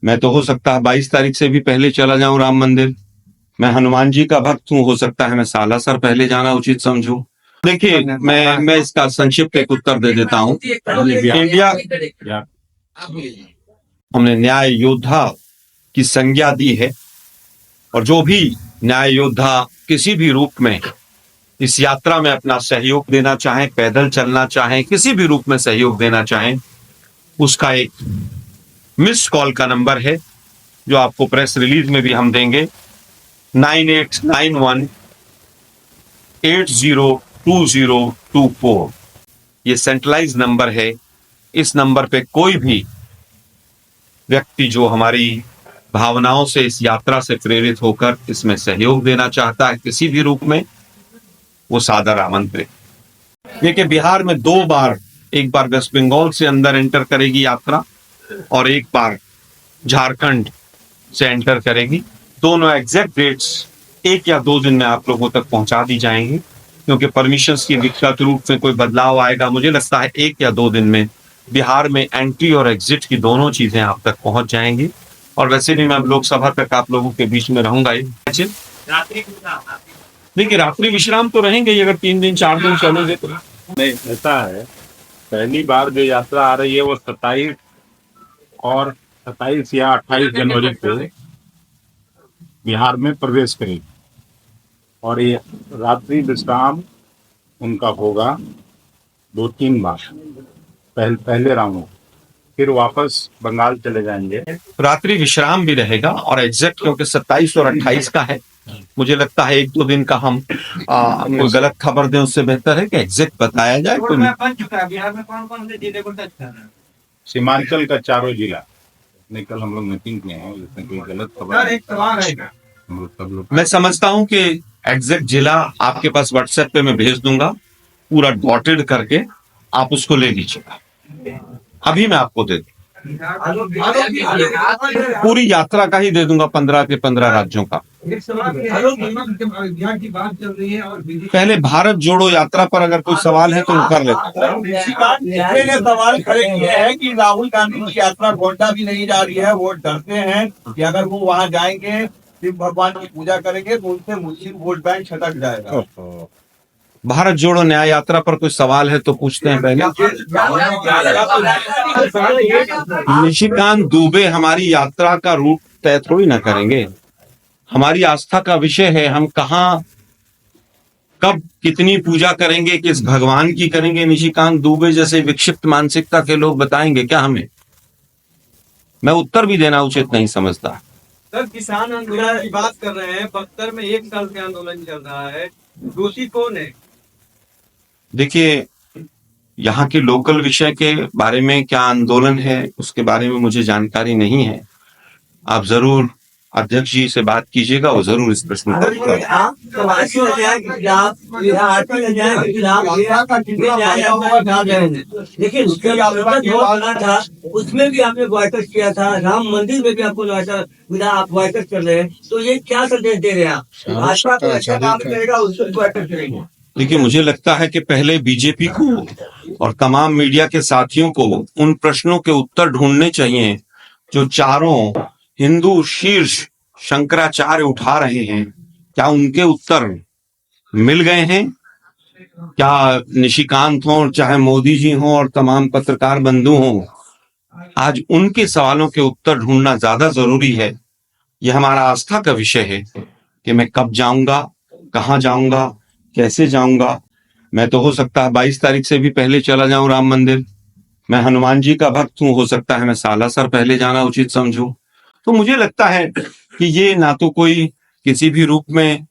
मैं तो हो सकता है 22 तारीख से भी पहले चला जाऊं राम मंदिर। मैं हनुमान जी का भक्त हूं, हो सकता है मैं सालासर पहले जाना उचित समझूं। देखिए, मैं इसका संक्षिप्त एक उत्तर दे देता हूं। इंडिया, हमने न्याय योद्धा की संज्ञा दी है, और जो भी न्याय योद्धा किसी भी रूप में इस यात्रा में अपना सहयोग देना चाहें, पैदल चलना चाहें, किसी भी रूप में सहयोग देना चाहें, उसका एक मिस कॉल का नंबर है जो आपको प्रेस रिलीज में भी हम देंगे, 9891802024। ये सेंट्रलाइज नंबर है। इस नंबर पे कोई भी व्यक्ति जो हमारी भावनाओं से इस यात्रा से प्रेरित होकर इसमें सहयोग देना चाहता है किसी भी रूप में, वो सादर आमंत्रित। देखिए, बिहार में 2 बार, एक बार वेस्ट बंगाल से अंदर एंटर करेगी यात्रा और एक बार झारखंड से एंटर करेगी। दोनों एग्जैक्ट डेट्स 1 या 2 दिन में आप लोगों तक पहुंचा दी जाएंगी, क्योंकि परमिशंस की विकट रूप में कोई बदलाव आएगा। मुझे लगता है 1 या 2 दिन में बिहार में एंट्री और एग्जिट की दोनों चीजें आप तक पहुंच जाएंगी। और वैसे भी मैं लोकसभा तक आप लोगों के बीच में रहूंगा ही। देखिए, रात्रि विश्राम तो रहेंगे ही, अगर 3 दिन 4 दिन चलेंगे तो। नहीं, ऐसा है, पहली बार जो यात्रा आ रही है वो 27 या 28 जनवरी को बिहार में प्रवेश करेगी, और ये रात्रि विश्राम उनका होगा 2-3 बार, पहले राउंड में, फिर वापस बंगाल चले जाएंगे। रात्रि विश्राम भी रहेगा और एग्जैक्ट, क्योंकि 27 और 28 का है, मुझे लगता है 1-2 दिन का हम कोई गलत खबर दें उससे बेहतर है कि एग्जैक्ट बताया जाए। बिहार में कौन कौन से जिले को टच कर रहे हैं? सीमांचल का 4 जिला, कल हम लोग मीटिंग किए हैं, जिसमें कोई गलत खबर। मैं समझता हूं कि एग्जैक्ट जिला आपके पास व्हाट्सएप पे मैं भेज दूंगा, पूरा डॉटेड करके आप उसको ले लीजिएगा। अभी मैं आपको दे दूं, पूरी यात्रा का ही दे दूंगा, 15 के 15 राज्यों का। पहले भारत जोड़ो यात्रा पर अगर कोई सवाल है तो कर लेते हैं। सवाल खड़े किए हैं कि राहुल गांधी की यात्रा गोड्डा भी नहीं जा रही है, वो डरते हैं कि अगर वो वहां जाएंगे, शिव भगवान की पूजा करेंगे तो उनसे मुस्लिम वोट बैंक छटक जाएगा। भारत जोड़ो न्याय यात्रा पर कोई सवाल है तो पूछते हैं पहले। निशिकांत दुबे हमारी यात्रा का रूट तय थोड़ी ना करेंगे। हमारी आस्था का विषय है, हम कहाँ कब कितनी पूजा करेंगे, किस भगवान की करेंगे, निशिकांत दुबे जैसे विक्षिप्त मानसिकता के लोग बताएंगे क्या हमें? मैं उत्तर भी देना उचित नहीं समझता। सर, किसान आंदोलन की बात कर रहे हैं, बख्तर में 1 साल से आंदोलन चल रहा है, दोषी कौन है? देखिए, यहाँ के लोकल विषय के बारे में क्या आंदोलन है उसके बारे में मुझे जानकारी नहीं है। आप जरूर अध्यक्ष जी से बात कीजिएगा, वो जरूर इस प्रश्न पर देखिए, उसमें भी आपने बॉयकट किया था, राम मंदिर में भी आपको आप बॉयकट कर रहे हैं, तो ये क्या संदेश दे रहे हैं आप? भाजपा को अच्छा काम करेगा, उसको बॉयकट करेंगे। देखिए, मुझे लगता है कि पहले बीजेपी को और तमाम मीडिया के साथियों को उन प्रश्नों के उत्तर ढूंढने चाहिए जो चारों हिंदू शीर्ष शंकराचार्य उठा रहे हैं। क्या उनके उत्तर मिल गए हैं? क्या निशिकांत हो, चाहे मोदी जी हो और तमाम पत्रकार बंधु हों, आज उनके सवालों के उत्तर ढूंढना ज्यादा जरूरी है। यह हमारा आस्था का विषय है कि मैं कब जाऊंगा, कहाँ जाऊंगा, कैसे जाऊंगा। मैं तो हो सकता है 22 तारीख से भी पहले चला जाऊं राम मंदिर। मैं हनुमान जी का भक्त हूं, हो सकता है मैं सालासर पहले जाना उचित समझूं। तो मुझे लगता है कि ये ना तो कोई किसी भी रूप में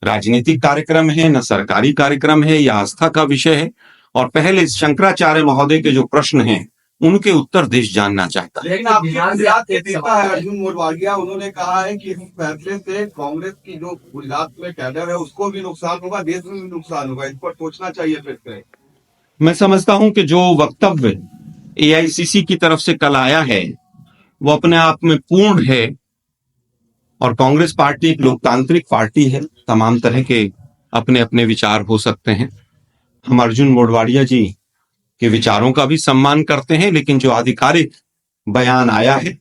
राजनीतिक कार्यक्रम है, न सरकारी कार्यक्रम है, यह आस्था का विषय है। और पहले शंकराचार्य महोदय के जो प्रश्न हैं उनके उत्तर देश जानना चाहता है। लेकिन आपके नेता है अर्जुन मोढवाडिया, उन्होंने कहा है कि इस फैसले से कांग्रेस की जो गुजरात में कैडर है उसको भी नुकसान होगा, देश में भी नुकसान होगा, इस पर सोचना चाहिए फिर से। मैं समझता हूं कि जो वक्तव्य एआईसीसी की तरफ से कल आया है वो अपने आप में पूर्ण है, और कांग्रेस पार्टी एक लोकतांत्रिक पार्टी है, तमाम तरह के अपने अपने विचार हो सकते हैं। हम अर्जुन मोढवाडिया जी के विचारों का भी सम्मान करते हैं, लेकिन जो आधिकारिक बयान आया है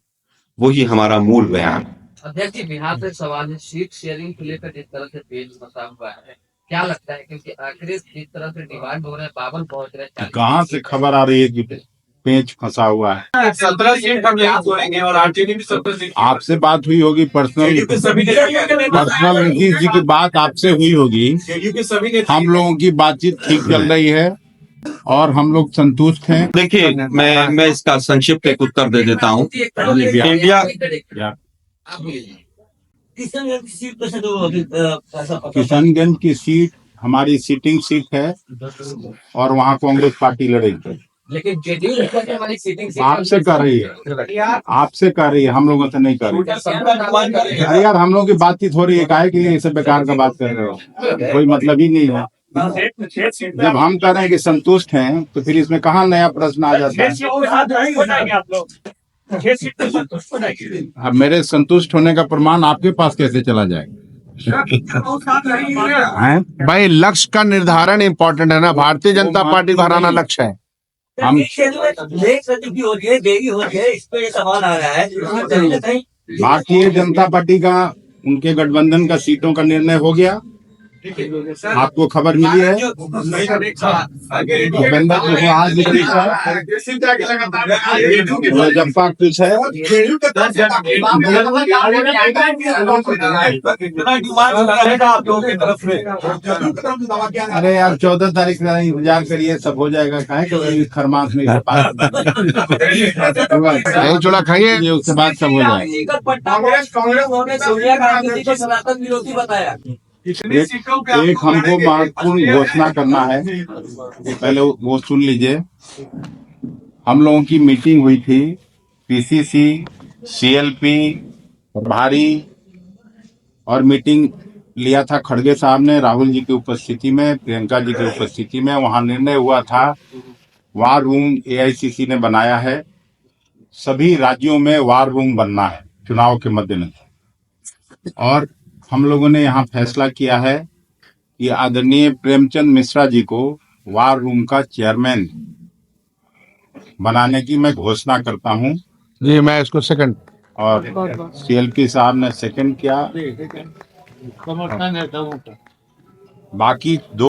वही हमारा मूल बयान है। अध्यक्ष जी, बिहार से सवाल है, सीट शेयरिंग को लेकर जिस तरह से पेज फंसा हुआ है, क्या लगता है? क्योंकि आखिर जिस तरह से डिमांड हो रहा है, 52 पहुंच रहे हैं, कहाँ से खबर आ रही है कि पेंच फंसा हुआ है? 17 सीट हम यहाँ छोड़ेंगे और आरजेडी भी 17 सीट। आपसे बात हुई होगी पर्सनल नीतीश जी की बात आपसे हुई होगी। जेडीयू के सभी नेता हम लोगों की बातचीत ठीक चल रही है और हम लोग संतुष्ट हैं। देखिए, मैं इसका संक्षिप्त एक उत्तर दे देता हूँ। इंडिया आप बोलिए। किशनगंज की सीट पे से तो अभी ऐसा पता किशनगंज की सीट हमारी सीटिंग सीट है और वहाँ कांग्रेस पार्टी लड़ेगी। लेकिन जेडीयू हमारी सीटिंग आपसे कर रही है, आपसे कर रही है, हम लोगों से नहीं कर रही है। अरे यार, हम लोगों की बातचीत हो रही है, काहे के लिए ये सब बेकार का बात कर रहे हो? कोई मतलब ही नहीं है। जब हम कह रहे हैं कि संतुष्ट हैं तो फिर इसमें कहाँ नया प्रश्न आ जाता है? अब मेरे संतुष्ट होने का प्रमाण आपके पास कैसे चला जाएगा? हैं? भाई, लक्ष्य का निर्धारण इम्पोर्टेंट है ना। भारतीय जनता पार्टी का हराना लक्ष्य है। हम देख सकते भी हो रही है, देरी हो रही है, इस पे ये सवाल आ रहा है। कहीं ना कहीं भारतीय जनता पार्टी का, उनके गठबंधन का सीटों का निर्णय हो गया, आपको खबर मिली है? भूपेंद्र को आज भी ठीक है, मुजफ्फरपुर है। अरे यार, 14 तारीख का इंतजार करिए, सब हो जाएगा। काहे कि खरमास नहीं कर पाए, दही चूड़ा खाइए, ये उसके बाद सब हो जाएगा। कांग्रेस सोनिया गांधी जी को सनातन विरोधी बताया। एक हमको महत्वपूर्ण घोषणा करना है, पहले वो सुन लीजिए। हम लोगों की मीटिंग हुई थी, पीसीसी, सीएलपी, प्रभारी, और मीटिंग लिया था खड़गे साहब ने राहुल जी की उपस्थिति में, प्रियंका जी की उपस्थिति में। वहां निर्णय हुआ था, वार रूम एआईसीसी ने बनाया है, सभी राज्यों में वार रूम बनना है चुनाव के मद्देनजर। और हम लोगों ने यहाँ फैसला किया है कि आदरणीय प्रेमचंद मिश्रा जी को वार रूम का चेयरमैन बनाने की मैं घोषणा करता हूँ। जी, मैं इसको सेकंड। और सीएलपी साहब ने सेकंड किया। बाकी दो